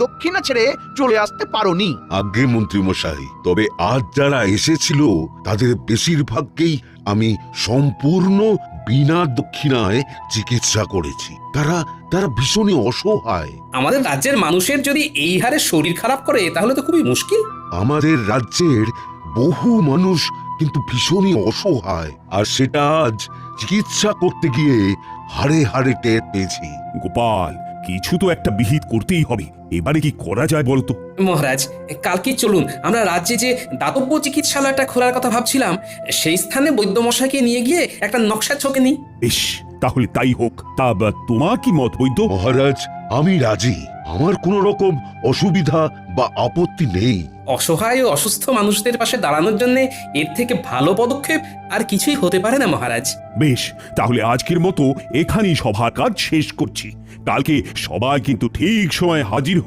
দক্ষিণা ছেড়ে চলে আসতে পারোনি। আজ্ঞে মন্ত্রী মশাই, তবে আজ যারা এসেছিল তাদের বেশিরভাগকেই আমি সম্পূর্ণ বিনা দক্ষিণায় চিকিৎসা করেছি। তারা তারা ভীষণই অসহায়। আমাদের রাজ্যের মানুষের যদি এই হারে শরীর খারাপ করে তাহলে তো খুবই মুশকিল। আমাদের রাজ্যের বহু মানুষ কিন্তু ভীষণই অসহায়, আর সেটা আজ চিকিৎসা করতে গিয়ে হাড়ে হাড়ে টের পেয়েছি। গোপাল, কিছু তো একটা বিহিত করতেই হবে। এবারে কি করা যায় বলতো? মহারাজ, কালকে চলুন আমরা রাজ্যে যে দাতব্য চিকিৎসালয়টা খোলার কথা ভাবছিলাম সেই স্থানে বৈদ্যমশাইকে নিয়ে গিয়ে একটা নকশা ছকে নিই। বেশ, তাহলে তাই হোক। তা তোমার কি মত বৈদ্য? মহারাজ, আমি রাজি। আমার কোনো রকম অসুবিধা বা আপত্তি নেই। অসহায় ও অসুস্থ মানুষদের পাশে দাঁড়ানোর জন্য এর থেকে ভালো পদক্ষেপ আর কিছুই হতে পারে না মহারাজ। বেশ, তাহলে আজকের মতো এখানেই সভার কাজ শেষ করছি। কালকে সবাই কিন্তু ঠিক সময় হাজির